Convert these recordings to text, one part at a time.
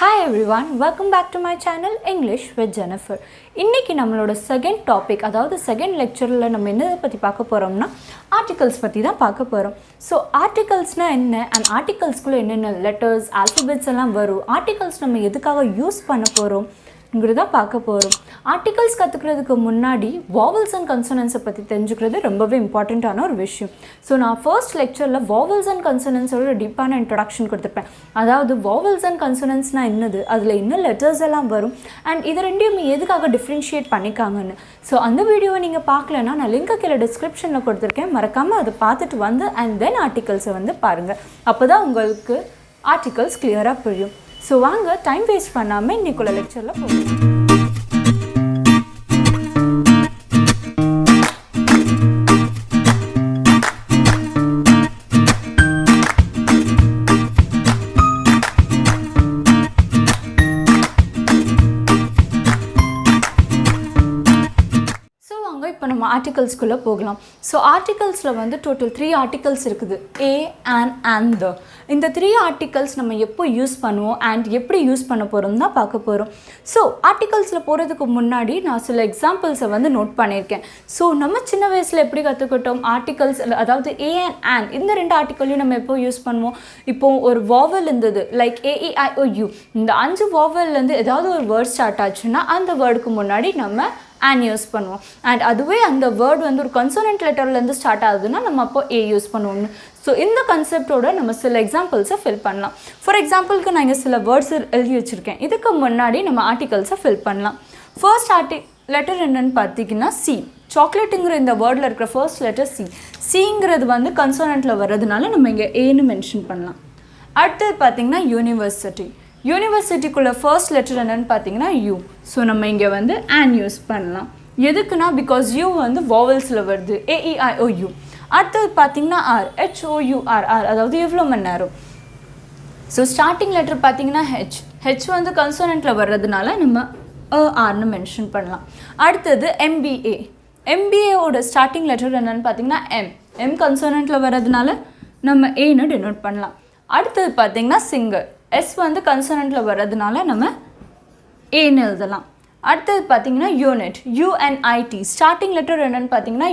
Hi everyone, welcome back to my channel English with Jennifer. இன்னைக்கு நம்மளோட second topic, அதாவது second லெக்சரில் நம்ம என்ன பற்றி பார்க்க போகிறோம்னா ஆர்டிகல்ஸ் பற்றி தான் பார்க்க போகிறோம். ஸோ ஆர்டிகல்ஸ்னால் என்ன அண்ட் ஆர்டிகல்ஸ்குள்ளே என்னென்ன லெட்டர்ஸ் ஆல்ஃபபெட்ஸ் எல்லாம் வரும், ஆர்டிகல்ஸ் நம்ம எதுக்காக யூஸ் பண்ண போகிறோம் தான் பார்க்க போகிறோம். ஆர்டிகல்ஸ் கற்றுக்கிறதுக்கு முன்னாடி வாவல்ஸ் அண்ட் கன்சனன்ஸை பற்றி தெரிஞ்சுக்கிறது ரொம்பவே இம்பார்ட்டண்ட்டான ஒரு விஷயம். ஸோ நான் ஃபர்ஸ்ட் லெக்சரில் வாவல்ஸ் அண்ட் கன்சனன்ஸோட டீப்பான இன்ட்ரடக்ஷன் கொடுத்துருப்பேன். அதாவது வாவல்ஸ் அண்ட் கன்சனன்ஸ்னால் என்னது, அதில் இன்னும் லெட்டர்ஸ் எல்லாம் வரும் அண்ட் இது ரெண்டையும் எதுக்காக டிஃப்ரென்ஷியேட் பண்ணிக்காங்கன்னு. ஸோ அந்த வீடியோவை நீங்கள் பார்க்கலன்னா நான் லிங்கை கீழே டிஸ்கிரிப்ஷனில் கொடுத்துருக்கேன், மறக்காமல் அதை பார்த்துட்டு வந்து அண்ட் தென் ஆர்டிகல்ஸை வந்து பாருங்கள். அப்போ தான் உங்களுக்கு ஆர்டிகல்ஸ் கிளியராக புரியும். ஸோ வாங்க டைம் வேஸ்ட் பண்ணாமல் இன்னைக்குள்ள லெக்சரில் போகலாம். இப்போ நம்ம ஆர்டிகல்ஸ்குள்ளே போகலாம். ஸோ ஆர்டிகல்ஸில் வந்து டோட்டல் 3 ஆர்டிகல்ஸ் இருக்குது, ஏ அண்ட் த. இந்த 3 ஆர்டிகல்ஸ் நம்ம எப்போ யூஸ் பண்ணுவோம் அண்ட் எப்படி யூஸ் பண்ண போகிறோம் தான் பார்க்க போகிறோம். ஸோ ஆர்டிகல்ஸில் போகிறதுக்கு முன்னாடி நான் சில எக்ஸாம்பிள்ஸை வந்து நோட் பண்ணியிருக்கேன். ஸோ நம்ம சின்ன வயசில் எப்படி கற்றுக்கிட்டோம் அர்டிகல்ஸ், அதாவது ஏ அண்ட் இந்த 2 ஆர்டிகல்லையும் நம்ம எப்போ யூஸ் பண்ணுவோம். இப்போது ஒரு வாவல் இருந்தது லைக் AEIOU, இந்த 5 வாவல்லேருந்து ஏதாவது ஒரு வேர்ட் ஸ்டார்ட் ஆச்சுன்னா அந்த வேர்டுக்கு முன்னாடி நம்ம and யூஸ் பண்ணுவோம். அண்ட் அதுவே அந்த வேர்டு வந்து ஒரு கன்சோனன்ட் லெட்டர்லேருந்து ஸ்டார்ட் ஆகுதுன்னா நம்ம அப்போ ஏ யூஸ் பண்ணுவோம். ஸோ இந்த கான்செப்டோட நம்ம சில எக்ஸாம்பிள்ஸை ஃபில் பண்ணலாம். ஃபார் எக்ஸாம்பிளுக்கு நான் இங்கே சில வேர்ட்ஸ் எழுதி வச்சுருக்கேன். இதுக்கு முன்னாடி நம்ம ஆர்டிகல்ஸை ஃபில் பண்ணலாம். ஃபர்ஸ்ட் லெட்டர் என்னன்னு பார்த்தீங்கன்னா சி. சாக்லேட்டுங்கிற இந்த வேர்டில் இருக்கிற ஃபர்ஸ்ட் லெட்டர் சி. சிங்கிறது வந்து கன்சோனன்ட்டில் வர்றதுனால நம்ம இங்கே ஏன்னு மென்ஷன் பண்ணலாம். அடுத்தது பார்த்தீங்கன்னா யூனிவர்சிட்டி. யூனிவர்சிட்டிக்குள்ளே ஃபர்ஸ்ட் லெட்டர் என்னென்னு பார்த்தீங்கன்னா யூ. ஸோ நம்ம இங்கே வந்து ஆன் யூஸ் பண்ணலாம். எதுக்குன்னா பிகாஸ் யூ வந்து வாவல்ஸில் வருது, AEIOU. அடுத்தது பார்த்தீங்கன்னா ஆர், HOUR, அதாவது எவ்வளோ மணி நேரம். ஸோ ஸ்டார்டிங் லெட்டர் பார்த்தீங்கன்னா ஹெச் வந்து கன்சோனன்ட்டில் வர்றதுனால நம்ம ஆர்னு மென்ஷன் பண்ணலாம். அடுத்தது MBA. MBAவோட ஸ்டார்டிங் லெட்டர் என்னென்னு பார்த்தீங்கன்னா எம் கன்சோனன்ட்டில் வர்றதுனால நம்ம ஏன்னு டினோட் பண்ணலாம். அடுத்தது பார்த்தீங்கன்னா சிங்கர். எஸ் வந்து கன்சோனன்ட்டில் வர்றதுனால நம்ம ஏன்னு எழுதலாம். அடுத்தது பார்த்தீங்கன்னா யூனிட், UNIT. ஸ்டார்டிங் லெட்டர் என்னென்னு பார்த்தீங்கன்னா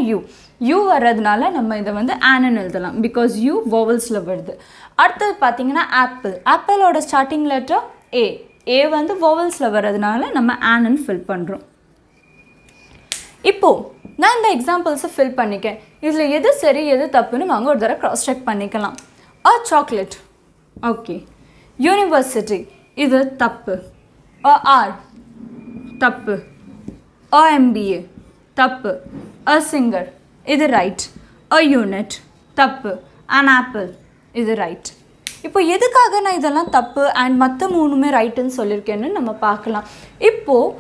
யூ வர்றதுனால நம்ம இதை வந்து ஆன்னு எழுதலாம் பிகாஸ் யூ வாவல்ஸில் வருது. அடுத்தது பார்த்தீங்கன்னா ஆப்பிளோட ஸ்டார்டிங் லெட்டர் ஏ வந்து வாவல்ஸில் வர்றதுனால நம்ம ஆன்னு ஃபில் பண்ணுறோம். இப்போது நான் இந்த எக்ஸாம்பிள்ஸை ஃபில் பண்ணிக்கேன். இதில் எது சரி எது தப்புன்னு வாங்க ஒரு தடவை க்ராஸ் செக் பண்ணிக்கலாம். Chocolate okay. யூனிவர்சிட்டி இது தப்பு. ஆர் தப்பு. MBA தப்பு. சிங்கர் இது ரைட். யூனிட் தப்பு. ஆப்பிள் இது ரைட். இப்போ எதுக்காக நான் இதெல்லாம் தப்பு அண்ட் மற்ற 3மே ரைட்டுன்னு சொல்லியிருக்கேன்னு நம்ம பார்க்கலாம். இப்போது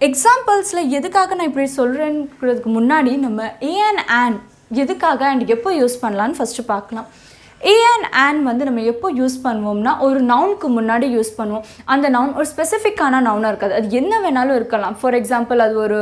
எக்ஸாம்பிள்ஸில் எதுக்காக நான் இப்படி சொல்கிறேன்றதுக்கு முன்னாடி நம்ம ஏ அண்ட் எதுக்காக அண்ட் எப்போ யூஸ் பண்ணலான்னு ஃபஸ்ட்டு பார்க்கலாம். ஏ அண்ட் வந்து நம்ம எப்போ யூஸ் பண்ணுவோம்னா ஒரு நவுனுக்கு முன்னாடி யூஸ் பண்ணுவோம். அந்த நவுன் ஒரு ஸ்பெசிஃபிக்கான நவுனாக இருக்காது, அது என்ன வேணாலும் இருக்கலாம். ஃபார் எக்ஸாம்பிள் அது ஒரு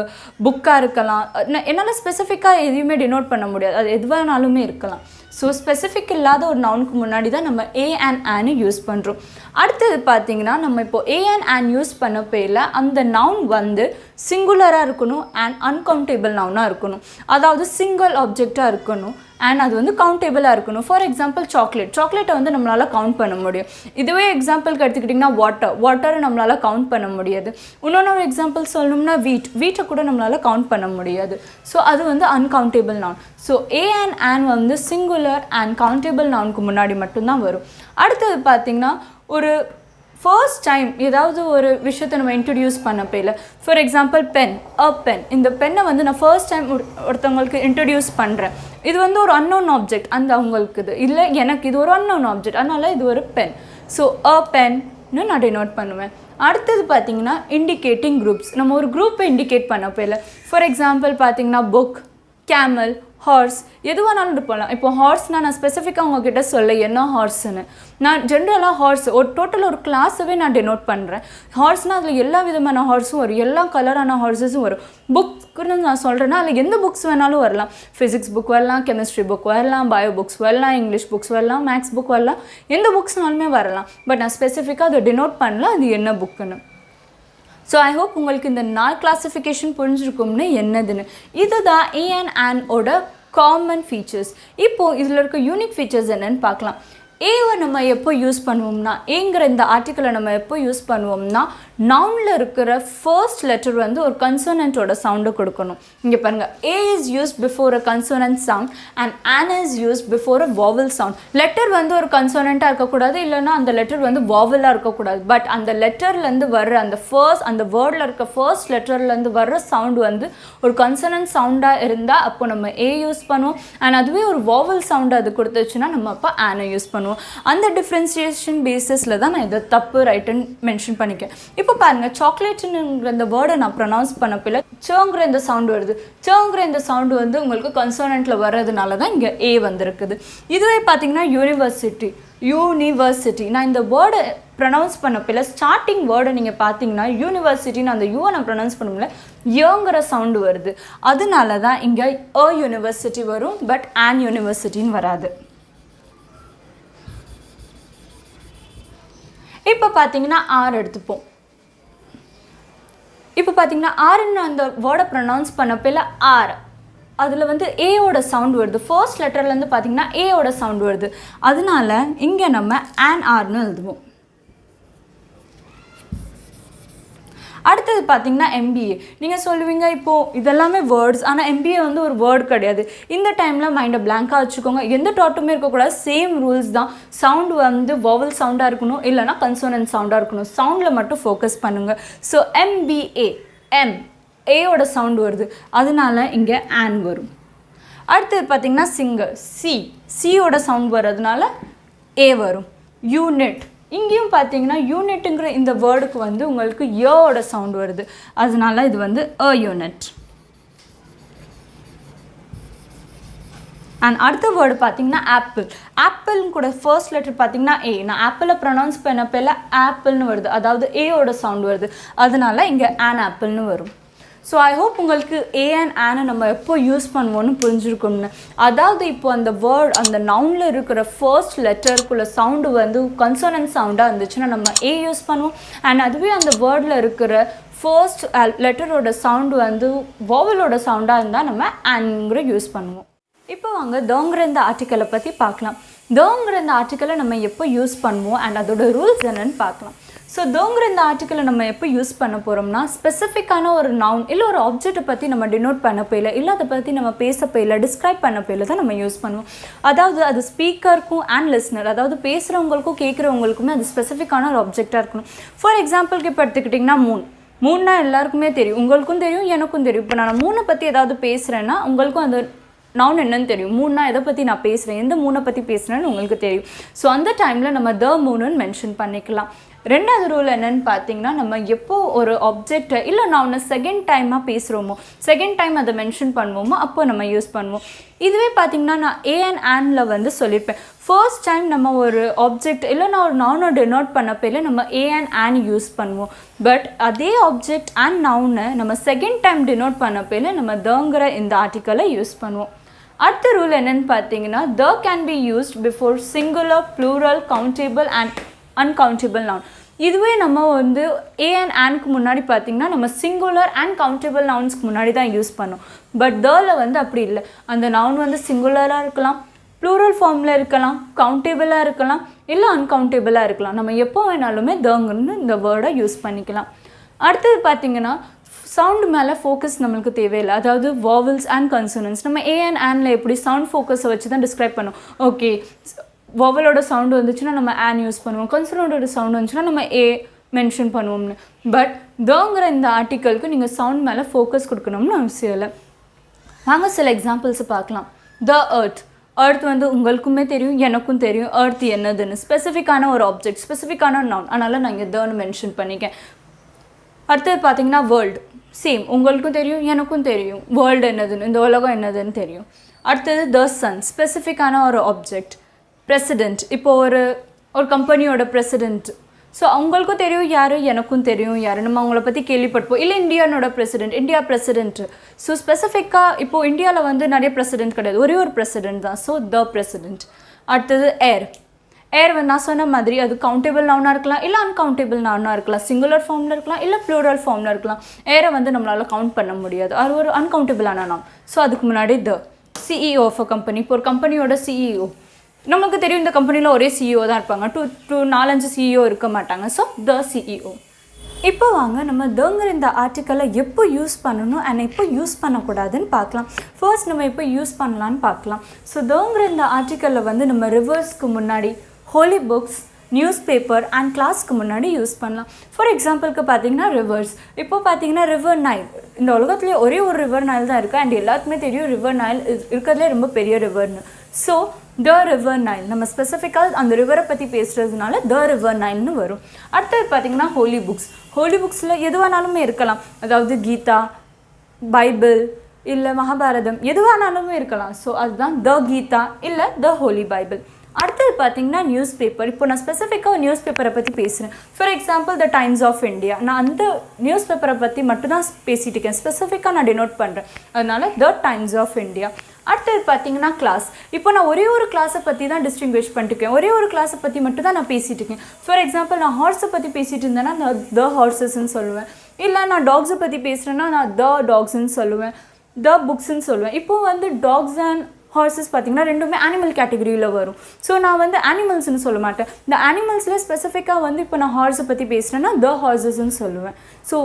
புக்காக இருக்கலாம். என்னால் ஸ்பெசிஃபிக்காக எதையுமே டினோட் பண்ண முடியாது, அது எது வேணாலுமே இருக்கலாம். ஸோ ஸ்பெசிஃபிக் இல்லாத ஒரு நவுனுக்கு முன்னாடி தான் நம்ம ஏ அண்ட் யூஸ் பண்ணுறோம். அடுத்தது பார்த்தீங்கன்னா நம்ம இப்போது ஏ அண்ட் யூஸ் பண்ண பேரில் அந்த நவுன் வந்து சிங்குலராக இருக்கணும் அண்ட் அன்கவுண்டேபிள் நவுனாக இருக்கணும். அதாவது சிங்கிள் ஆப்ஜெக்டாக இருக்கணும் அண்ட் அது வந்து கவுண்டேபிளாக இருக்கணும். ஃபார் எக்ஸாம்பிள் சாக்லேட்டை வந்து நம்மளால் கவுண்ட் பண்ண முடியும். இதுவே எக்ஸாம்பிளுக்கு எடுத்துக்கிட்டிங்கன்னா வாட்டரை நம்மளால் கவுண்ட் பண்ண முடியாது. இன்னொன்று எக்ஸாம்பிள் சொல்லணும்னா வீட்டை கூட நம்மளால் கவுண்ட் பண்ண முடியாது. ஸோ அது வந்து அன்கவுண்டேபிள் நவுன். ஸோ ஏ அண்ட் வந்து சிங்குலர் அண்ட் கவுண்டேபிள் நவுனுக்கு முன்னாடி மட்டும்தான் வரும். அடுத்தது பார்த்திங்கன்னா ஒரு ஃபர்ஸ்ட் டைம் ஏதாவது ஒரு விஷயத்தை நம்ம இன்ட்ரடியூஸ் பண்ண போயில, ஃபார் எக்ஸாம்பிள் பென். இந்த பென்னை வந்து நான் ஃபர்ஸ்ட் டைம் ஒருத்தவங்களுக்கு இன்ட்ரடியூஸ் பண்ணுறேன். இது வந்து ஒரு அன்னோன் ஆப்ஜெக்ட், அந்த அவங்களுக்கு இது இல்லை, எனக்கு இது ஒரு அன்னோன் ஆப்ஜெக்ட், அதனால் இது ஒரு பென். ஸோ பென்னு நான் டினோட் பண்ணுவேன். அடுத்தது பார்த்தீங்கன்னா இண்டிகேட்டிங் குரூப்ஸ். நம்ம ஒரு குரூப்பை இண்டிகேட் பண்ண போயில, ஃபார் எக்ஸாம்பிள் பார்த்தீங்கன்னா புக், கேமல், ஹார்ஸ் எதுவானாலும் போகலாம். இப்போ ஹார்ஸ்னால் நான் ஸ்பெசிஃபிக்காக உங்ககிட்ட சொல்ல என்ன ஹார்ஸ்ன்னு, நான் ஜென்ரலாக ஹார்ஸ் ஒரு டோட்டல் ஒரு கிளாஸவே நான் டெனோட் பண்ணுறேன். ஹார்ஸ்னால் அதில் எல்லா விதமான ஹார்ஸும் வரும், எல்லா கலரான ஹார்ஸஸும் வரும். புக்ஸ்ன்னு நான் சொல்கிறேன்னா அதில் எந்த புக்ஸ் வேணாலும் வரலாம். ஃபிசிக்ஸ் புக் வரலாம், கெமிஸ்ட்ரி புக் வரலாம், பயோ புக்ஸ் வரலாம், இங்கிலீஷ் புக்ஸ் வரலாம், மேக்ஸ் புக் வரலாம், எந்த புக்ஸ்னாலுமே வரலாம். பட் நான் ஸ்பெசிஃபிக்காக அதை டெனோட் பண்ணல அது என்ன புக்குன்னு. ஸோ ஐ ஹோப் உங்களுக்கு இந்த 4 கிளாஸிஃபிகேஷன் புரிஞ்சிருக்கும்னு என்னதுன்னு. இதுதான் ஏ அண்ட் ஆனோட காமன் ஃபீச்சர்ஸ். இப்போது இதில் இருக்க யூனிக் ஃபீச்சர்ஸ் என்னென்னு பார்க்கலாம். ஏவை நம்ம எப்போ யூஸ் பண்ணுவோம்னா, ஏங்கிற இந்த ஆர்டிக்கலை நம்ம எப்போ யூஸ் பண்ணுவோம்னா, நவுனில் இருக்கிற ஃபர்ஸ்ட் லெட்டர் வந்து ஒரு கன்சோனன்ட்டோட சவுண்டை கொடுக்கணும். இங்கே பாருங்கள், a is use before a consonant sound and an is use before a vowel sound. Letter வந்து ஒரு கன்சோனண்ட்டாக இருக்கக்கூடாது, இல்லைனா அந்த லெட்டர் வந்து வாவலாக இருக்கக்கூடாது. பட் அந்த லெட்டர்லேருந்து வர்ற அந்த வேர்டில் இருக்க ஃபர்ஸ்ட் லெட்டர்லேருந்து வர்ற சவுண்டு வந்து ஒரு கன்சோனன்ட் சவுண்டாக இருந்தால் அப்போ நம்ம ஏ யூஸ் பண்ணுவோம். அண்ட் அதுவே ஒரு வாவல் சவுண்டு அது கொடுத்துச்சுன்னா நம்ம அப்போ ஆனை யூஸ் பண்ணுவோம். அந்த டிஃப்ரென்சியேஷன் பேசிஸில் தான் நான் இதை தப்பு ரைட்டுன்னு மென்ஷன் பண்ணிக்கேன். இப்போ பாருங்கள், சாக்லேட்டுங்கிற இந்த வேர்டை நான் ப்ரொனவுன்ஸ் பண்ணப்பில்ல சோங்கிற இந்த சவுண்டு வருது. சோங்கிற இந்த சவுண்டு வந்து உங்களுக்கு கன்சோனண்ட்டில் வர்றதுனால தான் இங்கே ஏ வந்திருக்குது. இதுவே பார்த்தீங்கன்னா யூனிவர்சிட்டி நான் இந்த வேர்டை ப்ரொனவுன்ஸ் பண்ணப்பில்ல ஸ்டார்டிங் வேர்டை நீங்கள் பார்த்தீங்கன்னா யூனிவர்சிட்டின்னு அந்த யூவை நான் ப்ரொனவுன்ஸ் பண்ணல யோங்கிற சவுண்டு வருது. அதனால தான் இங்கே அ யூனிவர்சிட்டி வரும், பட் ஆன் யூனிவர்சிட்டின்னு வராது. இப்போ பார்த்தீங்கன்னா ஆர் எடுத்துப்போம். இப்போ பார்த்தீங்கன்னா ஆர்ன்னு அந்த வேர்டை ப்ரொனவுன்ஸ் பண்ணப்பில்ல ஆர், அதில் வந்து ஏயோட சவுண்ட் வருது. ஃபர்ஸ்ட் லெட்டர்லேருந்து பார்த்தீங்கன்னா ஏயோட சவுண்ட் வருது. அதனால இங்கே நம்ம ஆன் ஆர்னு எழுதுவோம். அடுத்தது பார்த்தீங்கன்னா எம்பிஏ. நீங்கள் சொல்லுவீங்க இப்போது இதெல்லாமே வேர்ட்ஸ், ஆனால் எம்பிஏ வந்து ஒரு வேர்டு கிடையாது. இந்த டைமில் மைண்டை பிளாங்காக வச்சுக்கோங்க. எந்த டாட்டுமே இருக்கக்கூடாது, சேம் ரூல்ஸ் தான். சவுண்டு வந்து வவல் சவுண்டாக இருக்கணும், இல்லைனா கன்சோனன்ட் சவுண்டாக இருக்கணும். சவுண்டில் மட்டும் ஃபோக்கஸ் பண்ணுங்கள். ஸோ எம்பிஏ, எம் ஏயோட சவுண்டு வருது, அதனால இங்கே ஆன் வரும். அடுத்தது பார்த்திங்கன்னா சிங்கர், சியோட சவுண்ட் வர்றதுனால ஏ வரும். யூனிட், இங்கேயும் பார்த்தீங்கன்னா யூனிட்டுங்கிற இந்த வேர்டுக்கு வந்து உங்களுக்கு யோட சவுண்ட் வருது, அதனால இது வந்து அ யூனிட். அண்ட் அடுத்த வேர்டு பார்த்தீங்கன்னா ஆப்பிள் கூட ஃபர்ஸ்ட் லெட்டர் பார்த்தீங்கன்னா ஏ. நான் ஆப்பிளை ப்ரொனவுன்ஸ் பண்ணப்பல ஆப்பிள்னு வருது, அதாவது ஏயோட சவுண்ட் வருது, அதனால இங்கே ஆன் ஆப்பிள்னு வரும். ஸோ ஐ ஹோப் உங்களுக்கு ஏ அண்ட் ஆனை நம்ம எப்போ யூஸ் பண்ணுவோன்னு புரிஞ்சுருக்கோம்னு. அதாவது இப்போ அந்த வேர்ட் அந்த நவுனில் இருக்கிற ஃபர்ஸ்ட் லெட்டருக்குள்ள சவுண்டு வந்து கன்சோனன்ட் சவுண்டாக இருந்துச்சுன்னா நம்ம ஏ யூஸ் பண்ணுவோம். அண்ட் அதுவே அந்த வேர்டில் இருக்கிற ஃபர்ஸ்ட் லெட்டரோட சவுண்டு வந்து வாவலோட சவுண்டாக இருந்தால் நம்ம ஆன்ங்கிற யூஸ் பண்ணுவோம். இப்போ வாங்க தோங்கிற இந்த ஆர்டிக்கலை பற்றி பார்க்கலாம். தோங்கிற இந்த ஆர்டிக்கலை நம்ம எப்போ யூஸ் பண்ணுவோம் அண்ட் அதோட ரூல்ஸ் என்னன்னு பார்க்கலாம். ஸோ தோங்கிற இந்த ஆர்டிக்கலை நம்ம எப்போ யூஸ் பண்ண போகிறோம்னா, ஸ்பெசிஃபிக்கான ஒரு நவுன் இல்லை ஒரு ஆப்ஜெக்ட்டை பற்றி நம்ம டினோட் பண்ண போயில, இல்லை அதை பற்றி நம்ம பேச போயில, டிஸ்கிரைப் பண்ண போயில தான் நம்ம யூஸ் பண்ணுவோம். அதாவது அது ஸ்பீக்கருக்கும் அண்ட் லிஸ்னர், அதாவது பேசுகிறவங்களுக்கும் கேட்குறவங்களுக்குமே அது ஸ்பெசிஃபிக்கான ஒரு ஆப்ஜெக்டாக இருக்கணும். ஃபார் எக்ஸாம்பிளுக்கு இப்போ எடுத்துக்கிட்டிங்கன்னா மூணுனா எல்லாருக்குமே தெரியும், உங்களுக்கும் தெரியும் எனக்கும் தெரியும். இப்போ நான் மூணை பற்றி ஏதாவது பேசுகிறேன்னா உங்களுக்கும் அந்த நவுன் என்னன்னு தெரியும். மூணுனா எதை பற்றி நான் பேசுகிறேன், எந்த மூணை பற்றி பேசுகிறேன்னு உங்களுக்கு தெரியும். ஸோ அந்த டைமில் நம்ம த மூணுன்னு மென்ஷன் பண்ணிக்கலாம். ரெண்டாவது ரூல் என்னென்னு பார்த்தீங்கன்னா, நம்ம எப்போ ஒரு ஆப்ஜெக்டை இல்லை நவுனை செகண்ட் டைமாக பேசுகிறோமோ, செகண்ட் டைம் அதை மென்ஷன் பண்ணுவோமோ அப்போ நம்ம யூஸ் பண்ணுவோம். இதுவே பார்த்தீங்கன்னா நான் ஏ அண்ட் ஆனில் வந்து சொல்லியிருப்பேன். ஃபர்ஸ்ட் டைம் நம்ம ஒரு ஆப்ஜெக்ட் இல்லை நான் ஒரு நவுனை டெனோட் பண்ண பேர்ல நம்ம ஏ அண்ட் ஆன் யூஸ் பண்ணுவோம். பட் அதே ஆப்ஜெக்ட் அண்ட் நவுனை நம்ம செகண்ட் டைம் டெனோட் பண்ண பேர்ல நம்ம தங்கிற இந்த ஆர்டிக்கலை யூஸ் பண்ணுவோம். அடுத்த ரூல் என்னென்னு பார்த்தீங்கன்னா, the can be used before singular, plural, countable and uncountable noun. இதுவே நம்ம வந்து ஏ அண்ட் ஆனுக்கு முன்னாடி பார்த்திங்கன்னா நம்ம சிங்குலர் அண்ட் கவுண்டபிள் நவுன்ஸ்க்கு முன்னாடி தான் யூஸ் பண்ணோம். பட் தல வந்து அப்படி இல்லை. அந்த நவுன் வந்து சிங்குலராக இருக்கலாம், ப்ளூரல் ஃபார்மில் இருக்கலாம், கவுண்டபிளாக இருக்கலாம், இல்லை அன்கவுண்டபிளாக இருக்கலாம். நம்ம எப்போ வேணாலுமே தங்கன்னு இந்த வேர்டை யூஸ் பண்ணிக்கலாம். அடுத்தது பார்த்திங்கன்னா சவுண்டு மேலே ஃபோக்கஸ் நம்மளுக்கு தேவையில்லை. அதாவது வாவல்ஸ் அண்ட் கன்சோனன்ஸ் நம்ம ஏ அண்ட் ஆனில் எப்படி சவுண்ட் ஃபோக்கஸை வச்சு தான் டிஸ்கிரைப் பண்ணோம். ஓகே, வாவலோட சவுண்டு வந்துச்சுன்னா நம்ம ஆன் யூஸ் பண்ணுவோம், கன்சோனோட சவுண்டு வந்துச்சுன்னா நம்ம ஏ மென்ஷன் பண்ணுவோம்னு. பட் தங்கிற இந்த ஆர்டிக்கலுக்கு நீங்கள் சவுண்ட் மேலே ஃபோக்கஸ் கொடுக்கணும்னு அவசியம் இல்லை. வாங்க சில எக்ஸாம்பிள்ஸை பார்க்கலாம். த எர்த் வந்து உங்களுக்குமே தெரியும் எனக்கும் தெரியும் எர்த் என்னதுன்னு. ஸ்பெசிஃபிக்கான ஒரு ஆப்ஜெக்ட், ஸ்பெசிஃபிக்கான நவுன், அதனால் நான் இங்கே தன்னு மென்ஷன் பண்ணிக்கேன். அடுத்தது பார்த்தீங்கன்னா வேர்ல்டு, சேம் உங்களுக்கும் தெரியும் எனக்கும் தெரியும் வேர்ல்டு என்னதுன்னு, இந்த உலகம் என்னதுன்னு தெரியும். அடுத்தது த சன், ஸ்பெசிஃபிக்கான ஒரு ஆப்ஜெக்ட். பிரசிடெண்ட், இப்போது ஒரு கம்பெனியோட பிரசிடெண்ட். ஸோ அவங்களுக்கும் தெரியும் யார், எனக்கும் தெரியும் யார், நம்ம அவங்கள பற்றி கேள்விப்பட்டிருப்போம். இல்லை இந்தியானோட பிரசிடெண்ட், இந்தியா பிரசிடென்ட். ஸோ ஸ்பெசிஃபிக்காக இப்போது இந்தியாவில் வந்து நிறைய பிரசிடெண்ட் கிடையாது, ஒரே ஒரு பிரசிடெண்ட் தான். So the president. அடுத்தது ஏர். ஏர் வந்து நான் சொன்ன மாதிரி அது கவுண்டபிள் நவுனாக இருக்கலாம், இல்லை அன்கவுண்டபிள் நவுனாக இருக்கலாம், சிங்குலர் ஃபார்மில் இருக்கலாம், இல்லை ப்ளூரல் ஃபார்மில் இருக்கலாம். ஏரை வந்து நம்மளால் கவுண்ட் பண்ண முடியாது, அது ஒரு அன்கவுண்டபிளான நாம். ஸோ அதுக்கு முன்னாடி த. சிஇஓ ஆஃப் அ கம்பெனி, இப்போ ஒரு கம்பெனியோட சிஇஓ. நமக்கு தெரியும் இந்த கம்பெனியில் ஒரே சிஇஓ தான் இருப்பாங்க, 4-5 சிஇஓ இருக்க மாட்டாங்க. So the CEO. இப்போ வாங்க நம்ம தங்கிற இந்த ஆர்டிக்கலை எப்போ யூஸ் பண்ணணும் அண்ட் எப்போ யூஸ் பண்ணக்கூடாதுன்னு பார்க்கலாம். ஃபர்ஸ்ட் நம்ம எப்போ யூஸ் பண்ணலான்னு பார்க்கலாம். ஸோ தங்கிற இந்த ஆர்டிக்கலில் வந்து நம்ம ரிவர்ஸ்க்கு முன்னாடி Holi books, news paper and கிளாஸ்க்கு முன்னாடி யூஸ் பண்ணலாம். ஃபார் எக்ஸாம்பிளுக்கு பார்த்தீங்கன்னா ரிவர்ஸ். இப்போ பார்த்தீங்கன்னா ரிவர் நைல், இந்த உலகத்துலேயே ஒரே ஒரு ரிவர் நைல் தான் இருக்குது அண்ட் எல்லாத்துக்குமே தெரியும் ரிவர் நைல் இருக்கிறதுலே ரொம்ப பெரிய ரிவர்னு. ஸோ த ரிவர் நைல், நம்ம ஸ்பெசிஃபிக்காக அந்த ரிவரை பற்றி பேசுகிறதுனால த ரிவர் நைல்னு வரும். அடுத்தது பார்த்திங்கன்னா ஹோலி புக்ஸ். ஹோலி புக்ஸில் எதுவானாலுமே இருக்கலாம், அதாவது கீதா, பைபிள், இல்லை மகாபாரதம், எதுவானாலுமே இருக்கலாம். ஸோ அதுதான் த கீதா இல்லை த ஹோலி பைபிள். அடுத்தது பார்த்திங்கன்னா நியூஸ் பேப்பர். இப்போ நான் ஸ்பெசிஃபிக்காக நியூஸ் பேப்பரை பற்றி பேசுகிறேன். For example the Times of India, நான் அந்த நியூஸ் பேப்பரை பற்றி மட்டும்தான் பேசிகிட்டு இருக்கேன், ஸ்பெசிஃபிக்காக நான் டினோட் பண்ணுறேன், அதனால் த டைம்ஸ் ஆஃப் இந்தியா. அடுத்தது பார்த்திங்கன்னா கிளாஸ். இப்போ நான் ஒரே ஒரு கிளாஸை பற்றி தான் டிஸ்டிங்விஷ் பண்ணிட்டுருக்கேன், ஒரே ஒரு கிளாஸை பற்றி மட்டும் தான் நான் பேசிகிட்டு இருக்கேன். ஃபார் எக்ஸாம்பிள் நான் ஹார்ஸை பற்றி பேசிகிட்டு இருந்தேன்னா நான் த ஹார்ஸஸ்ன்னு சொல்லுவேன், இல்லை நான் டாக்ஸை பற்றி பேசுகிறேன்னா நான் த டாக்ஸ்ன்னு சொல்லுவேன், த புக்ஸ்ன்னு சொல்லுவேன். இப்போது வந்து டாக்ஸ் அண்ட் ஹார்ஸஸ் பார்த்திங்கன்னா ரெண்டுமே அனிமல் கேட்டகரியில் வரும். ஸோ நான் வந்து அனிமல்ஸ்னு சொல்ல மாட்டேன், இந்த அனிமல்ஸில் ஸ்பெசிஃபிக்காக வந்து இப்போ நான் ஹார்ஸை பற்றி பேசுகிறேன்னா த ஹார்ஸஸ்ன்னு சொல்லுவேன். ஸோ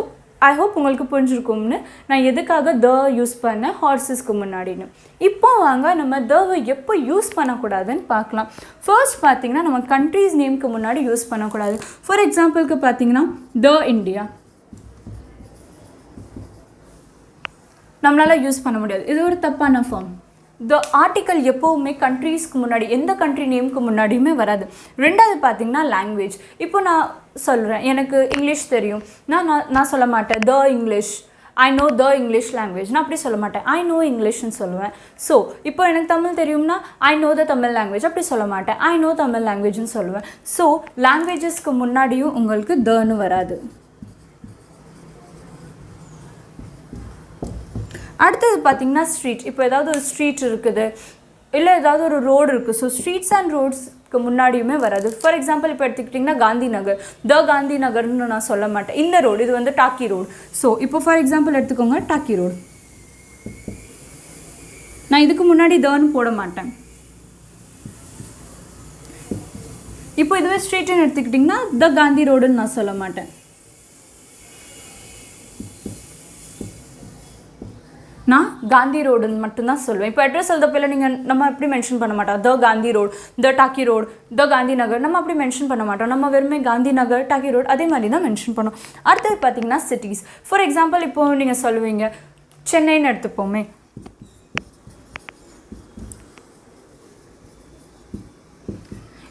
ஐ ஹோப் உங்களுக்கு புரிஞ்சிருக்கும்னு நான் எதுக்காக த யூஸ் பண்ணேன் ஹார்ஸஸ்க்கு முன்னாடின்னு. இப்போ வாங்க நம்ம தவை எப்போ யூஸ் பண்ணக்கூடாதுன்னு பார்க்கலாம். ஃபர்ஸ்ட் பார்த்திங்கன்னா நம்ம கண்ட்ரீஸ் நேம்க்கு முன்னாடி யூஸ் பண்ணக்கூடாது. ஃபார் எக்ஸாம்பிளுக்கு பார்த்திங்கன்னா த இண்டியா நம்மளால் யூஸ் பண்ண முடியாது, இது ஒரு தப்பான ஃபார்ம். த ஆர்டிக்கல் எப்போவுமே கண்ட்ரீஸ்க்கு முன்னாடி, எந்த கண்ட்ரி நேமுக்கு முன்னாடியுமே வராது. ரெண்டாவது பார்த்திங்கன்னா லாங்குவேஜ். இப்போ நான் சொல்கிறேன் எனக்கு இங்கிலீஷ் தெரியும், நான் சொல்ல மாட்டேன் த English, I know the English language, நான் அப்படி சொல்ல மாட்டேன், ஐ நோ இங்கிலீஷ்னு சொல்லுவேன். ஸோ இப்போ எனக்கு தமிழ் தெரியும்னா I know the Tamil language அப்படி சொல்ல மாட்டேன், ஐ நோ தமிழ் லாங்குவேஜ்னு சொல்லுவேன். ஸோ லாங்குவேஜஸ்க்கு முன்னாடியும் உங்களுக்கு தன்னு வராது. அடுத்தது பார்த்திங்கன்னா ஸ்ட்ரீட். இப்போ ஏதாவது ஒரு ஸ்ட்ரீட் இருக்குது, இல்லை ஏதாவது ஒரு ரோடு இருக்குது, ஸோ ஸ்ட்ரீட்ஸ் அண்ட் ரோட்ஸ்க்கு முன்னாடியுமே வராது. ஃபார் எக்ஸாம்பிள் இப்போ எடுத்துக்கிட்டிங்கன்னா காந்தி நகர், த காந்தி நகர்னு நான் சொல்ல மாட்டேன். இந்த ரோடு இது வந்து டாக்கி ரோடு. ஸோ இப்போ ஃபார் எக்ஸாம்பிள் எடுத்துக்கோங்க டாக்கி ரோடு, நான் இதுக்கு முன்னாடி தன்னு போட மாட்டேன். இப்போ இதுவே ஸ்ட்ரீட்னு எடுத்துக்கிட்டிங்கன்னா த காந்தி ரோடுன்னு நான் சொல்ல மாட்டேன், நான் காந்தி ரோடுன்னு மட்டும்தான் சொல்லுவேன். இப்போ அட்ரஸ் எழுதப்போ நீங்கள் நம்ம அப்படி மென்ஷன் பண்ண மாட்டோம், த காந்தி ரோடு, த டாக்கி ரோடு, த காந்தி நகர், நம்ம அப்படி மென்ஷன் பண்ண மாட்டோம். நம்ம வெறுமே காந்தி நகர், டாக்கி ரோடு அதே மாதிரி தான் மென்ஷன் பண்ணோம். அடுத்தது பார்த்திங்கன்னா சிட்டிஸ். ஃபார் எக்ஸாம்பிள் இப்போது நீங்கள் சொல்லுவீங்க சென்னைன்னு எடுத்துப்போமே,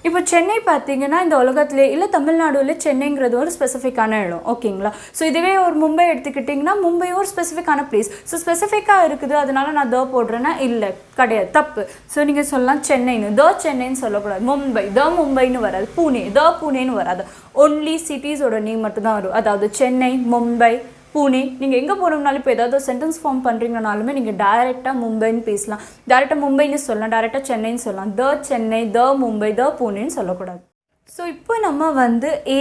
இப்போ சென்னை பார்த்திங்கன்னா இந்த உலகத்திலே இல்லை தமிழ்நாடுல சென்னைங்கிறது ஒரு ஸ்பெசிஃபிக்கான இடம், ஓகேங்களா. ஸோ இதுவே ஒரு மும்பை எடுத்துக்கிட்டிங்கன்னா மும்பை ஒரு ஸ்பெசிஃபிக்கான பிளேஸ். ஸோ ஸ்பெசிஃபிக்காக இருக்குது அதனால நான் த போடுறேன்னா இல்லை, கிடையாது, தப்பு. ஸோ நீங்கள் சொல்லலாம் சென்னைன்னு, த சென்னைன்னு சொல்லக்கூடாது. மும்பை, த மும்பைன்னு வராது. பூனே, த பூனேன்னு வராது. ஒன்லி சிட்டிஸோட நேம் மட்டும்தான் வரும், அதாவது சென்னை, மும்பை, பூனே. நீங்கள் எங்கே போகணும்னாலும் இப்போ ஏதாவது சென்டென்ஸ் ஃபார்ம் பண்ணுறீங்கனாலுமே நீங்கள் டேரெக்டாக மும்பைன்னு பேசலாம், டேரெக்டாக மும்பைன்னு சொல்லலாம், டேரெக்டாக சென்னைன்னு சொல்லலாம். த சென்னை, த மும்பை, த பூனேன்னு சொல்லக்கூடாது. ஸோ இப்போ நம்ம வந்து ஏ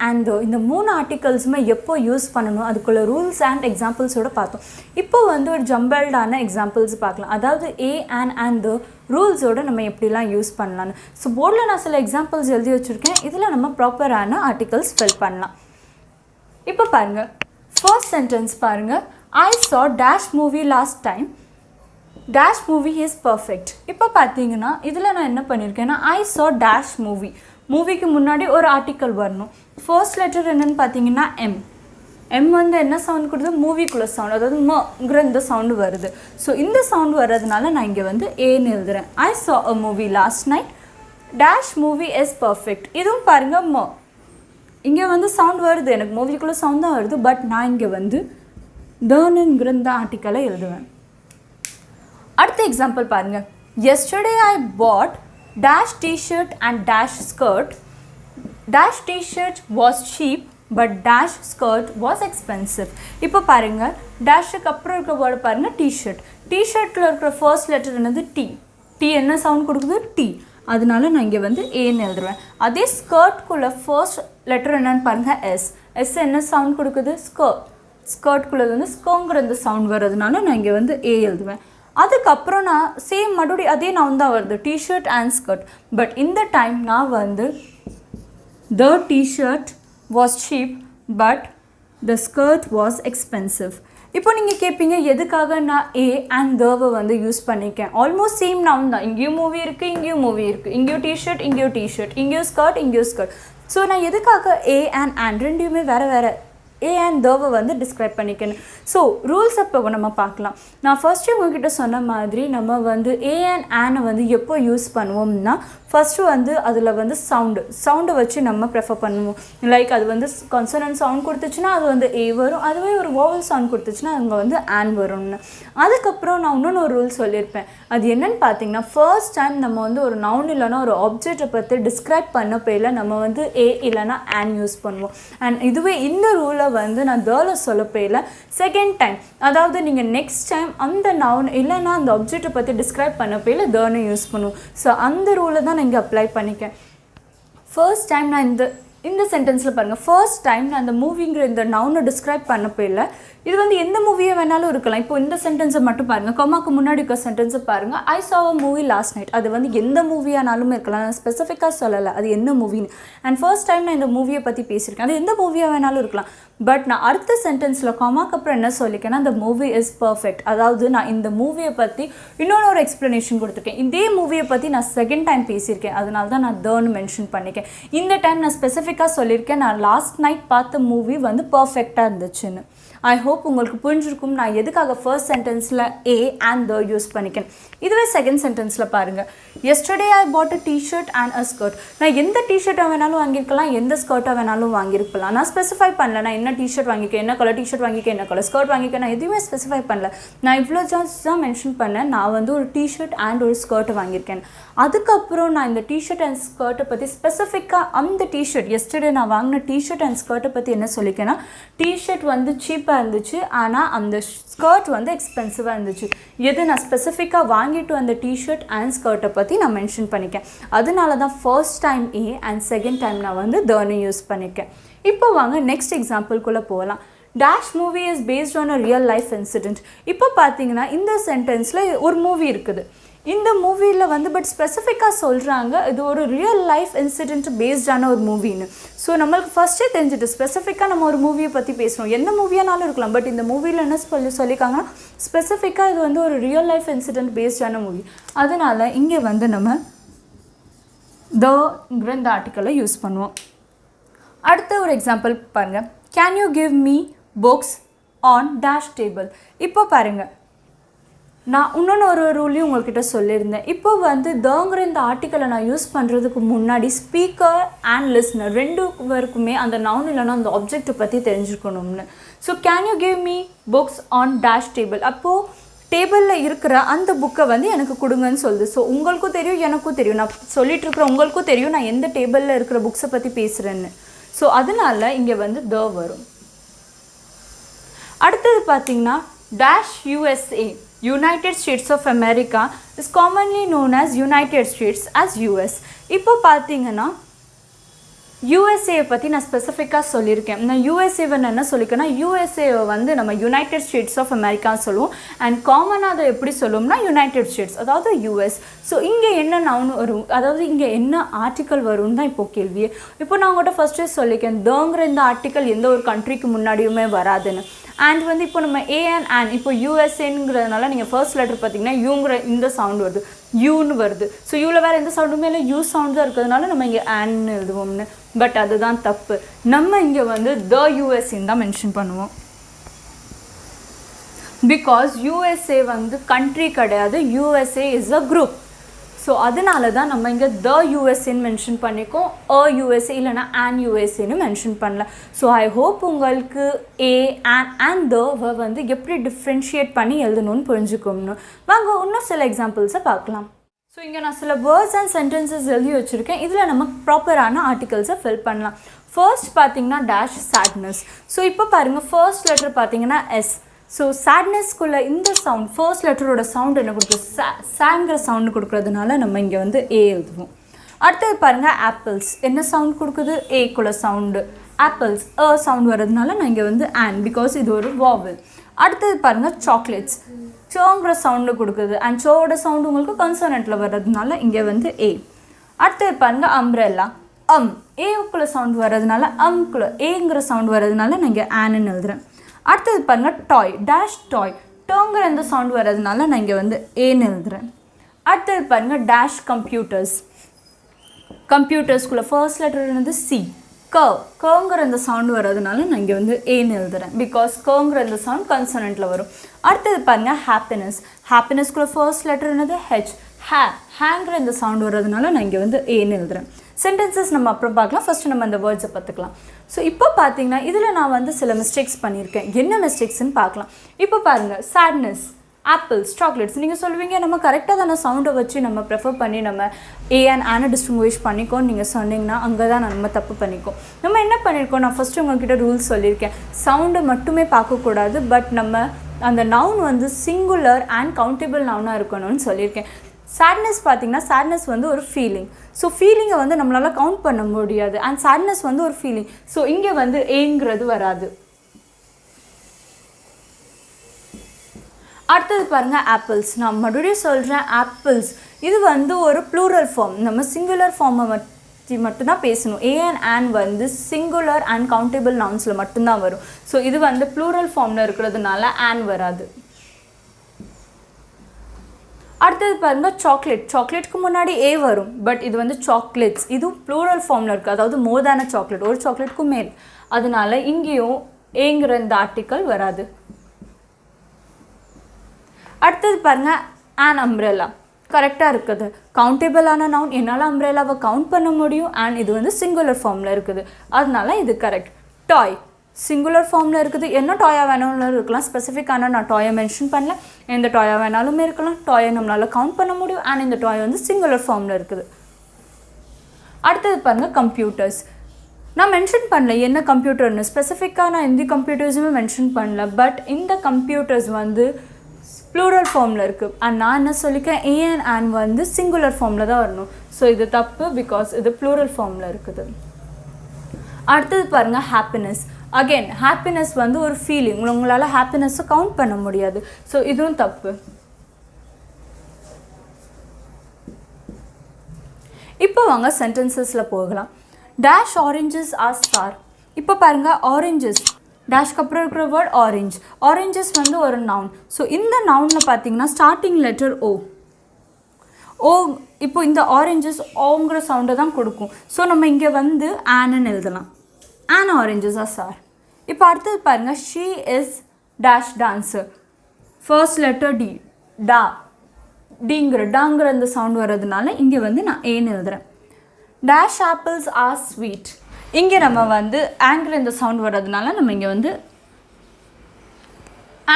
அண்ட் த இந்த 3 ஆர்டிகல்ஸுமே எப்போ யூஸ் பண்ணணும், அதுக்குள்ள ரூல்ஸ் அண்ட் எக்ஸாம்பிள்ஸோடு பார்த்தோம். இப்போ வந்து ஒரு ஜம்பல்டான எக்ஸாம்பிள்ஸ் பார்க்கலாம், அதாவது ஏ அண்ட் த ரூல்ஸோடு நம்ம எப்படிலாம் யூஸ் பண்ணலான்னு. ஸோ போர்டில் நான் சில எக்ஸாம்பிள்ஸ் எழுதி வச்சுருக்கேன், இதில் நம்ம ப்ராப்பரான ஆர்டிகல்ஸ் ஃபில் பண்ணலாம். இப்போ பாருங்கள், ஃபர்ஸ்ட் சென்டென்ஸ் பாருங்கள், ஐ saw dash movie last time, dash movie is perfect. இப்போ பார்த்தீங்கன்னா இதில் நான் என்ன பண்ணியிருக்கேன்னா ஐ saw dash மூவி, மூவிக்கு முன்னாடி ஒரு ஆர்டிக்கல் வரணும். ஃபர்ஸ்ட் லெட்டர் என்னென்னு பார்த்தீங்கன்னா எம் வந்து என்ன சவுண்ட் கொடுத்து மூவிக்குள்ளே சவுண்ட், அதாவது மங்கிற இந்த சவுண்டு வருது. ஸோ இந்த சவுண்ட் வர்றதுனால நான் இங்கே வந்து ஏன்னு எழுதுகிறேன். ஐ saw a movie last night, dash movie is perfect. இதுவும் பாருங்கள் இங்கே வந்து சவுண்ட் வருது, எனக்கு மூவிக்குள்ளே சவுண்ட் தான் வருது, பட் நான் இங்கே வந்து தனுங்கிற இந்த ஆர்டிக்கலை எழுதுவேன். அடுத்த எக்ஸாம்பிள் பாருங்க. Yesterday I bought dash t-shirt and dash skirt. Dash t-shirt was cheap but dash skirt was expensive. இப்போ பாருங்க, டேஷுக்கு அப்புறம் இருக்கிற வேர்டு பாருங்க t-shirt. t-shirtல இருக்கிற ஃபர்ஸ்ட் லெட்டர் என்னது t. t என்ன சவுண்ட் கொடுக்குது? t. அதனால நான் இங்கே வந்து ஏன்னு எழுதுவேன். அதே ஸ்கர்ட்குள்ள ஃபர்ஸ்ட் லெட்டர் என்னன்னு பாருங்க s. s என்ன சவுண்ட் கொடுக்குது? ஸ்கர்ட். ஸ்கர்ட்குள்ளது வந்து ஸ்கோங்கிற இந்த சவுண்ட் வர்றதுனால நான் இங்கே வந்து ஏ எழுதுவேன். அதுக்கப்புறம் நான் சேம் மறுபடியும் அதே நவுன் தான் வருது, டிஷர்ட் அண்ட் ஸ்கர்ட். பட் இந்த டைம் நான் வந்து the T-shirt was cheap but the skirt was expensive. இப்போ நீங்கள் கேட்பீங்க எதுக்காக நான் ஏ அண்ட் தவை வந்து யூஸ் பண்ணிக்கேன். ஆல்மோஸ்ட் சேம் நவுன் தான். இங்கேயும் மூவி இருக்குது, இங்கேயும் மூவி இருக்குது, இங்கேயும் டிஷர்ட், இங்கேயும் டிஷர்ட், இங்கேயும் ஸ்கர்ட், இங்கேயும் ஸ்கர்ட். ஸோ நான் எதுக்காக ஏ அண்ட் ரெண்டுமே வேறு வேறு ஏ அண்ட் தவை வந்து டிஸ்கிரைப் பண்ணிக்கணும். ஸோ ரூல்ஸ் அப்போ நம்ம பார்க்கலாம். நான் ஃபஸ்ட்டு உங்ககிட்ட சொன்ன மாதிரி நம்ம வந்து ஏ அண்ட் ஆனை வந்து எப்போ யூஸ் பண்ணுவோம்னா, ஃபஸ்ட்டு வந்து அதில் வந்து சவுண்டை வச்சு நம்ம ப்ரெஃபர் பண்ணுவோம். லைக் அது வந்து கான்சனன்ட் சவுண்ட் கொடுத்துச்சுன்னா அது வந்து ஏ வரும், அதுவே ஒரு வோவல் சவுண்ட் கொடுத்துச்சுன்னா அங்கே வந்து ஆன் வரும்னு. அதுக்கப்புறம் நான் இன்னொன்று ஒரு ரூல் சொல்லியிருப்பேன். அது என்னென்னு பார்த்தீங்கன்னா, ஃபர்ஸ்ட் டைம் நம்ம வந்து ஒரு நவுன் இல்லைனா ஒரு ஆப்ஜெக்டை பற்றி டிஸ்கிரைப் பண்ண போயில நம்ம வந்து ஏ இல்லைனா ஆன் யூஸ் பண்ணுவோம். அண்ட் இதுவே இந்த ரூலை வந்து நான் தல சொல்ல போயில செகண்ட் டைம், அதாவது நீங்கள் நெக்ஸ்ட் டைம் அந்த நவுன் இல்லைனா அந்த ஆப்ஜெக்டை பற்றி டிஸ்கிரைப் பண்ண போயில தன்னு யூஸ் பண்ணுவோம். ஸோ அந்த ரூலை தான் நான் இங்கே அப்ளை பண்ணிக்கேன். ஃபர்ஸ்ட் டைம் நான் இந்த சென்டென்ஸில் பாருங்கள், ஃபர்ஸ்ட் டைம் நான் அந்த மூவிங்கிற இந்த நவுனை டிஸ்கிரைப் பண்ண போயில இது வந்து எந்த மூவியை வேணாலும் இருக்கலாம். இப்போ இந்த சென்டென்ஸை மட்டும் பாருங்கள், கொமாக்கு முன்னாடி இருக்க சென்டென்ஸை பாருங்கள். ஐ saw a movie last night. அது வந்து எந்த மூவியானாலும் இருக்கலாம், நான் ஸ்பெசிஃபிக்காக சொல்லலை அது என்ன மூவின்னு. அண்ட் ஃபர்ஸ்ட் டைம் நான் இந்த மூவியை பற்றி பேசியிருக்கேன், அது எந்த மூவியாக வேணாலும் இருக்கலாம். பட் நான் அடுத்த சென்டென்ஸில் கொமாக்கு அப்புறம் என்ன சொல்லிக்கேன்னா, the movie is perfect. அதாவது நான் இந்த மூவியை பற்றி இன்னொன்று ஒரு எக்ஸ்ப்ளனேஷன் கொடுத்துருக்கேன். இதே மூவியை பற்றி நான் செகண்ட் டைம் பேசியிருக்கேன், அதனால தான் நான் தன்னு மென்ஷன் பண்ணிக்கேன். இந்த டைம் நான் ஸ்பெசிஃபிக்காக சொல்லியிருக்கேன், நான் லாஸ்ட் நைட் பார்த்த மூவி வந்து பர்ஃபெக்டாக இருந்துச்சுன்னு. ஐ ஹோப் உங்களுக்கு புரிஞ்சிருக்கும் நான் எதுக்காக ஃபர்ஸ்ட் சென்டென்ஸில் ஏ அண்ட் த யூஸ் பண்ணிக்கேன். இதுவே செகண்ட் சென்டென்ஸில் பாருங்கள், yesterday I bought a T-shirt and a skirt. நான் எந்த டிஷர்ட்டை வேணாலும் வாங்கியிருக்கலாம், எந்த ஸ்கர்ட்டை வேணாலும் வாங்கியிருக்கலாம். நான் ஸ்பெசிஃபை பண்ணல, நான் என்ன டிஷர்ட் வாங்கிக்கேன், என்ன கலர் டிஷர்ட் வாங்கிக்கேன், என்ன கலர் ஸ்கர்ட் வாங்கிக்கேன், நான் எதுவுமே ஸ்பெசிஃபை பண்ணல. நான் இவ்வளோ ஜாஸ்ட் தான் மென்ஷன் பண்ணேன், நான் வந்து ஒரு டிஷர்ட் அண்ட் ஒரு ஸ்கர்ட்டை வாங்கியிருக்கேன். அதுக்கப்புறம் நான் இந்த டிஷர்ட் அண்ட் ஸ்கர்ட்டை பற்றி ஸ்பெசிஃபிக்காக அந்த டிஷர்ட் எஸ்டர்டே நான் வாங்கின டிஷர்ட் அண்ட் ஸ்கர்ட்டை பற்றி என்ன சொல்லிக்கேன்னா, டிஷர்ட் வந்து சீப்பாக இருந்துச்சு ஆனால் அந்த ஸ்கர்ட் வந்து எக்ஸ்பென்சிவாக இருந்துச்சு. எது நான் ஸ்பெசிஃபிக்காக வாங்கிட்டு வந்த டிஷர்ட் அண்ட் ஸ்கர்ட்டை பற்றி நான் மென்ஷன் பண்ணிக்கேன். அதனால தான் first time A and second time நான் வந்து தன்னு யூஸ் பண்ணிக்கேன். இப்போ வாங்க நெக்ஸ்ட் எக்ஸாம்பிள்குள்ளே போகலாம். Dash movie is based on a real life incident. இப்போ பார்த்தீங்கன்னா இந்த சென்டென்ஸில் ஒரு மூவி இருக்குது. இந்த மூவியில் வந்து பட் ஸ்பெசிஃபிக்காக சொல்கிறாங்க இது ஒரு ரியல் லைஃப் இன்சிடென்ட் பேஸ்டான ஒரு மூவின்னு. ஸோ நம்மளுக்கு ஃபஸ்ட்டே தெரிஞ்சுட்டு ஸ்பெசிஃபிக்காக நம்ம ஒரு மூவியை பற்றி பேசுகிறோம், எந்த மூவியானாலும் இருக்கலாம். பட் இந்த மூவியில் என்ன சொல்லியிருக்காங்கன்னா ஸ்பெசிஃபிக்காக இது வந்து ஒரு ரியல் லைஃப் இன்சிடென்ட் பேஸ்டான மூவி. அதனால் இங்கே வந்து நம்ம தங்கிற இந்த ஆர்டிக்கலை யூஸ் பண்ணுவோம். அடுத்த ஒரு எக்ஸாம்பிள் பாருங்கள், can you give me books on dash table. இப்போ பாருங்கள், நான் இன்னொன்று ஒரு ரூலையும் உங்கள்கிட்ட சொல்லியிருந்தேன். இப்போ வந்து தங்கிற இந்த ஆர்டிக்கலை நான் யூஸ் பண்ணுறதுக்கு முன்னாடி ஸ்பீக்கர் அண்ட் லிஸ்னர் ரெண்டு பேருக்குமே அந்த நவுன் இல்லைனா அந்த ஆப்ஜெக்டை பற்றி தெரிஞ்சுக்கணும்னு. So can you give me books on dash table. அப்போது டேபிளில் இருக்கிற அந்த புக்கை வந்து எனக்கு கொடுங்கன்னு சொல்லுது. ஸோ உங்களுக்கும் தெரியும் எனக்கும் தெரியும், நான் சொல்லிட்டு இருக்கிற உங்களுக்கும் தெரியும் நான் எந்த டேபிளில் இருக்கிற புக்ஸை பற்றி பேசுகிறேன்னு. ஸோ அதனால இங்கே வந்து த வரும். அடுத்தது பார்த்தீங்கன்னா dash USA, United States of America is commonly known as United States as US. இப்போ பார்த்தீங்கன்னா யூஎஸ்ஏ பற்றி நான் ஸ்பெசிஃபிக்காக சொல்லியிருக்கேன். நான் யூஎஸ்ஏவை என்ன சொல்லியிருக்கேன்னா, யூஎஸ்ஏவை வந்து நம்ம யுனைடெட் ஸ்டேட்ஸ் ஆஃப் அமெரிக்கான்னு சொல்லுவோம். அண்ட் காமனாக அதை எப்படி சொல்லுவோம்னா யுனைடெட் ஸ்டேட்ஸ், அதாவது யூஎஸ். ஸோ இங்கே என்ன நவுன் வரும், அதாவது இங்கே என்ன ஆர்டிக்கல் வரும்னு தான் இப்போ கேள்வியே. இப்போ நான் உங்கள்கிட்ட ஃபஸ்ட்டே சொல்லியிருக்கேன், தங்கிற இந்த ஆர்டிக்கல் எந்த ஒரு கண்ட்ரிக்கு முன்னாடியுமே வராதுன்னு. அண்ட் வந்து இப்போ நம்ம ஏ அண்ட் ஆன், இப்போ யூஎஸ்ஏங்கிறதுனால நீங்கள் ஃபர்ஸ்ட் லெட்டர் பார்த்தீங்கன்னா யூங்கிற இந்த சவுண்ட் வருது, யூன்னு வருது. ஸோ யூவில் வேறு எந்த சவுண்டுமே இல்லை, யூ சவுண்ட் தான் இருக்கிறதுனால நம்ம இங்கே ஆன்னு எழுதுவோம்னு. பட் அதுதான் தப்பு. நம்ம இங்கே வந்து த யூஎஸ்ஏன்னு தான் மென்ஷன் பண்ணுவோம். பிகாஸ் யூஎஸ்ஏ வந்து கண்ட்ரி கிடையாது, USA is a group. So அதனால தான் நம்ம இங்கே த யூஎஸ்ஏன்னு மென்ஷன் பண்ணிக்கோம், யூஎஸ்ஏ இல்லைனா an யூஎஸ்ஏன்னு மென்ஷன் பண்ணல. ஸோ ஐ ஹோப் உங்களுக்கு ஏ அண்ட் த வந்து எப்படி டிஃப்ரென்ஷியேட் பண்ணி எழுதணும்னு புரிஞ்சுக்கணும். வாங்க இன்னும் சில எக்ஸாம்பிள்ஸை பார்க்கலாம். ஸோ இங்கே நான் சில வேர்ட்ஸ் அண்ட் சென்டென்சஸ் எழுதி வச்சுருக்கேன். இதில் நம்ம ப்ராப்பரான ஆர்டிகல்ஸை ஃபில் பண்ணலாம். ஃபர்ஸ்ட் பார்த்தீங்கன்னா டேஷ் சேட்னஸ். ஸோ இப்போ பாருங்கள் ஃபர்ஸ்ட் லெட்டர் பார்த்தீங்கன்னா எஸ். ஸோ சேட்னஸ்க்குள்ளே இந்த சவுண்ட் ஃபர்ஸ்ட் லெட்டரோட சவுண்ட் என்ன கொடுக்குது, சாங்கிற சவுண்டு கொடுக்குறதுனால நம்ம இங்கே வந்து ஏ எழுதுவோம். அடுத்தது பாருங்கள் ஆப்பிள்ஸ் என்ன சவுண்ட் கொடுக்குது, ஏக்குள்ள சவுண்டு. ஆப்பிள்ஸ் சவுண்ட் வர்றதுனால நான் இங்கே வந்து ஆன், பிகாஸ் இது ஒரு வாவல். அடுத்தது பாருங்கள் சாக்லேட்ஸ் சோங்கிற சவுண்டு கொடுக்குது அண்ட் சோவோட சவுண்டு உங்களுக்கு கன்சோனண்ட்டில் வர்றதுனால இங்கே வந்து ஏ. அடுத்தது பாருங்கள் அம்ப்ரெல்லா ஏக்குள்ள சவுண்ட் வர்றதுனால அம்குள்ள ஏங்கிற சவுண்ட் வர்றதுனால நான் இங்கே ஆன்னு எழுதுறேன். அடுத்தது பாருங்கள் டாய் டேஷ் டாய் டோங்கிற எந்த சவுண்ட் வர்றதுனால நான் இங்கே வந்து ஏன்னு எழுதுறேன். அடுத்தது பாருங்கள் டேஷ் கம்ப்யூட்டர்ஸ்குள்ளே ஃபர்ஸ்ட் லெட்டர் என்னது சி. கங்கிற இந்த சவுண்ட் வர்றதுனால நான் இங்கே வந்து ஏன்னு எழுதுறேன், பிகாஸ் கங்கிற இந்த சவுண்ட் கன்சனண்ட்டில் வரும். அடுத்தது பாருங்கள் ஹாப்பினஸ்குள்ளே ஃபர்ஸ்ட் லெட்டர் என்னது ஹெச். ஹேங்கிற இந்த சவுண்ட் வர்றதுனால நான் இங்கே வந்து ஏன்னு எழுதுறேன். சென்டென்சஸ் நம்ம அப்புறம் பார்க்கலாம், ஃபஸ்ட்டு நம்ம அந்த வேர்ட்ஸை பார்த்துக்கலாம். ஸோ இப்போ பார்த்தீங்கன்னா இதில் நான் வந்து சில மிஸ்டேக்ஸ் பண்ணியிருக்கேன். என்ன மிஸ்டேக்ஸ்ன்னு பார்க்கலாம். இப்போ பாருங்கள் சேட்னஸ், ஆப்பிள்ஸ், சாக்லேட்ஸ். நீங்கள் சொல்லுவீங்க நம்ம கரெக்டாக தானே சவுண்டை வச்சு நம்ம ப்ரிஃபர் பண்ணி நம்ம ஏ அண்ட் ஆனை டிஸ்டிங்விஷ் பண்ணிக்கோன்னு நீங்கள் சொன்னீங்கன்னா அங்கே தான் நம்ம தப்பு பண்ணிக்கோம். நம்ம என்ன பண்ணியிருக்கோம், நான் ஃபஸ்ட்டு உங்கள்கிட்ட ரூல்ஸ் சொல்லியிருக்கேன். சவுண்டை மட்டுமே பார்க்கக்கூடாது, பட் நம்ம அந்த நவுன் வந்து சிங்குலர் அண்ட் கவுண்டபிள் நவுனாக இருக்கணும்னு சொல்லியிருக்கேன். சேட்னஸ் பார்த்திங்கன்னா சேட்னஸ் வந்து ஒரு ஃபீலிங். ஸோ ஃபீலிங்கை வந்து நம்மளால் கவுண்ட் பண்ண முடியாது அண்ட் சேட்னஸ் வந்து ஒரு ஃபீலிங். ஸோ இங்கே வந்து ஏங்கிறது வராது. அடுத்தது பாருங்கள் ஆப்பிள்ஸ். நான் மறுபடியும் சொல்கிறேன் ஆப்பிள்ஸ் இது வந்து ஒரு ப்ளூரல் ஃபார்ம். நம்ம சிங்குலர் ஃபார்மை மட்டும்தான் பேசணும். ஏ அண்ட் வந்து சிங்குலர் அண்ட் கவுண்டபிள் நவுன்ஸில் மட்டும்தான் வரும். ஸோ இது வந்து ப்ளூரல் ஃபார்மில் இருக்கிறதுனால ஆன் வராது. அடுத்தது பாருங்கள் சாக்லேட்க்கு முன்னாடி ஏ வரும், பட் இது வந்து சாக்லேட்ஸ் இது ப்ளூரல் ஃபார்மில் இருக்குது, அதாவது மோதான சாக்லேட், ஒரு சாக்லேட்டுக்கும் மேல். அதனால இங்கேயும் ஏங்கிற இந்த ஆர்டிக்கல் வராது. அடுத்தது பாருங்கள் ஆன் அம்ப்ரெல்லா கரெக்டாக இருக்குது. கவுண்டபிளான நவுன், என்னால் அம்ப்ரெல்லாவை கவுண்ட் பண்ண முடியும் அண்ட் இது வந்து சிங்குலர் ஃபார்மில் இருக்குது, அதனால இது கரெக்ட். டாய் சிங்குலர் ஃபார்மில் இருக்குது. என்ன டாயாக வேணாலும் இருக்கலாம், ஸ்பெசிஃபிக்கான நான் டாயை மென்ஷன் பண்ணல, எந்த டாயாக வேணாலுமே இருக்கலாம். டாயை நம்மளால் கவுண்ட் பண்ண முடியும் அண்ட் இந்த டாய் வந்து சிங்குலர் ஃபார்மில் இருக்குது. அடுத்தது பாருங்கள் கம்ப்யூட்டர்ஸ். நான் மென்ஷன் பண்ணல என்ன கம்ப்யூட்டர்னு, ஸ்பெசிஃபிக்காக நான் எந்த கம்ப்யூட்டர்ஸுமே மென்ஷன் பண்ணல, பட் இந்த கம்ப்யூட்டர்ஸ் வந்து ப்ளூரல் ஃபார்மில் இருக்குது அண்ட் நான் என்ன சொல்லிக்கிறேன், ஏ அண்ட் வந்து சிங்குலர் ஃபார்மில் தான் வரணும். ஸோ இது தப்பு, பிகாஸ் இது ப்ளூரல் ஃபார்மில் இருக்குது. அடுத்தது பாருங்கள் ஹாப்பினஸ். அகெயின் ஹாப்பினஸ் வந்து ஒரு ஃபீலிங், உங்களால் ஹாப்பினஸ்ஸை கவுண்ட் பண்ண முடியாது. ஸோ இதுவும் தப்பு. இப்போ வாங்க சென்டென்சஸில் போகலாம். Dash oranges R star. இப்போ பாருங்கள் ஆரஞ்சஸ் டேஷ்க்கு அப்புறம் இருக்கிற வேர்ட் ஆரஞ்ச். ஆரஞ்சஸ் வந்து ஒரு நவுன். ஸோ இந்த நவுனில் பார்த்தீங்கன்னா ஸ்டார்டிங் லெட்டர் ஓ. இப்போ இந்த ஆரஞ்சஸ் ஓங்கிற சவுண்டை தான் கொடுக்கும். ஸோ நம்ம இங்கே வந்து ஆன்னு எழுதலாம். An oranges are sour. இப்போ அடுத்தது பாருங்கள் she is dash dancer. First letter D. டாங்கிற இந்த சவுண்ட் வர்றதுனால இங்கே வந்து நான் ஏன்னு எழுதுறேன். Dash apples are sweet. இங்கே நம்ம வந்து ஆங்கிற இந்த சவுண்ட் வர்றதுனால நம்ம இங்கே வந்து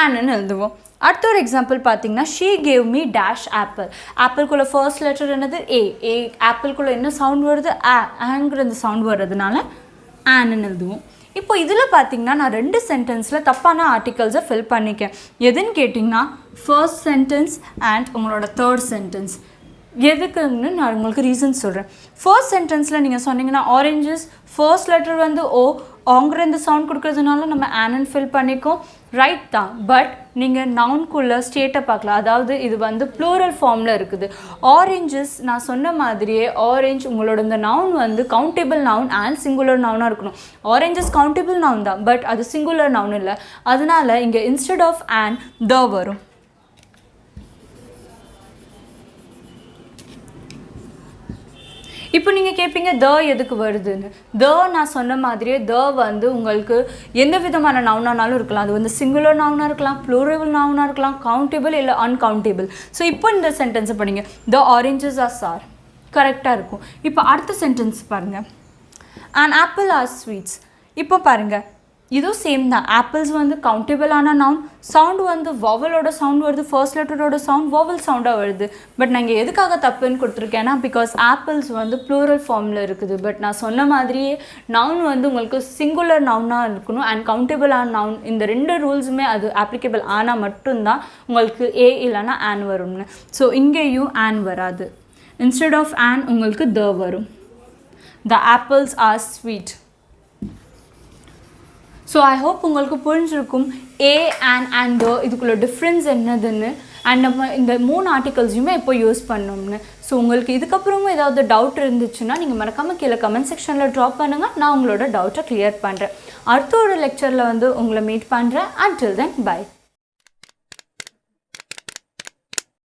ஆன்னு எழுதுவோம். அடுத்த ஒரு எக்ஸாம்பிள் பார்த்தீங்கன்னா she gave me dash apple. ஆப்பிள்குள்ளே ஃபர்ஸ்ட் லெட்டர் என்னது ஏ. ஆப்பிள்குள்ளே என்ன சவுண்ட் வருது, ஆங்கிற இந்த சவுண்ட் வர்றதுனால ஆன்னு எழுதுவோம். இப்போ இதில் பார்த்தீங்கன்னா நான் 2 சென்டென்ஸில் தப்பான ஆர்டிகல்ஸை ஃபில் பண்ணிக்கேன். எதுன்னு கேட்டிங்கன்னா ஃபர்ஸ்ட் சென்டென்ஸ் அண்ட் உங்களோட தேர்ட் சென்டென்ஸ். எதுக்குன்னு நான் உங்களுக்கு ரீசன் சொல்கிறேன். ஃபர்ஸ்ட் சென்டென்ஸில் நீங்கள் சொன்னீங்கன்னா ஆரஞ்சஸ் ஃபர்ஸ்ட் லெட்டர் வந்து ஓங்கிற இந்த சவுண்ட் கொடுக்குறதுனால நம்ம ஆனன் ஃபில் பண்ணிக்கோம், ரைட் தான். பட் நீங்கள் நவுன்குள்ளே ஸ்டேட்டை பார்க்கலாம், அதாவது இது வந்து ப்ளூரல் ஃபார்மில் இருக்குது. ஆரஞ்சஸ் நான் சொன்ன மாதிரியே ஆரஞ்ச் உங்களோட இந்த நவுன் வந்து கவுண்டபிள் நவுன் அண்ட் சிங்குலர் நவுனாக இருக்கணும். ஆரஞ்சஸ் கவுண்டபிள் நவுன் தான், பட் அது சிங்குலர் நவுன் இல்லை. அதனால் இங்கே இன்ஸ்டெட் ஆஃப் அண்ட் த வரும். இப்போ நீங்கள் கேட்பீங்க த எதுக்கு வருதுன்னு. த நான் சொன்ன மாதிரியே த வந்து உங்களுக்கு எந்த விதமான நவுனானாலும் இருக்கலாம். அது வந்து சிங்குலர் நவுனாக இருக்கலாம், ப்ளூரபிள் நவுனாக இருக்கலாம், கவுண்டபிள் இல்லை அன்கவுண்டபிள். ஸோ இப்போ இந்த சென்டென்ஸை படிங்க. த ஆரஞ்சஸ் ஆர் சார், கரெக்டாக இருக்கும். இப்போ அடுத்த சென்டென்ஸ் பாருங்கள். And apple are sweets. இப்போ பாருங்கள், இதுவும் சேம் தான். ஆப்பிள்ஸ் வந்து கவுண்டபிளான நவுன். சவுண்டு வந்து வவலோட சவுண்ட் வருது, ஃபர்ஸ்ட் லெட்டரோட சவுண்ட் வவல் சவுண்டாக வருது. பட் நான் இங்கே எதுக்காக தப்புன்னு கொடுத்துருக்கேன்னா, பிகாஸ் ஆப்பிள்ஸ் வந்து ப்ளூரல் ஃபார்மில் இருக்குது. பட் நான் சொன்ன மாதிரியே நவுன் வந்து உங்களுக்கு சிங்குலர் நவுனாக இருக்கணும் அண்ட் கவுண்டபிளான நவுன். இந்த 2 ரூல்ஸுமே அது அப்ளிகபிள் ஆனால் மட்டும்தான் உங்களுக்கு ஏ இல்லைனா ஆன் வரும்னு. ஸோ இங்கேயும் ஆன் வராது. இன்ஸ்டெட் ஆஃப் ஆன் உங்களுக்கு த வரும். The apples are sweet. So I hope உங்களுக்கு புரிஞ்சிருக்கும் ஏ அண்ட் த இதுக்குள்ள டிஃப்ரென்ஸ் என்னதுன்னு. அண்ட் நம்ம இந்த 3 ஆர்டிகல்ஸையுமே எப்போ யூஸ் பண்ணோம்னு. ஸோ உங்களுக்கு இதுக்கப்புறமும் ஏதாவது டவுட் இருந்துச்சுன்னா நீங்கள் மறக்காமல் கீழே கமெண்ட் செக்ஷனில் ட்ராப் பண்ணுங்கள். நான் உங்களோட டவுட்டை கிளியர் பண்ணுறேன். அடுத்த ஒரு லெக்சரில் வந்து உங்களை மீட் பண்ணுறேன். until then bye.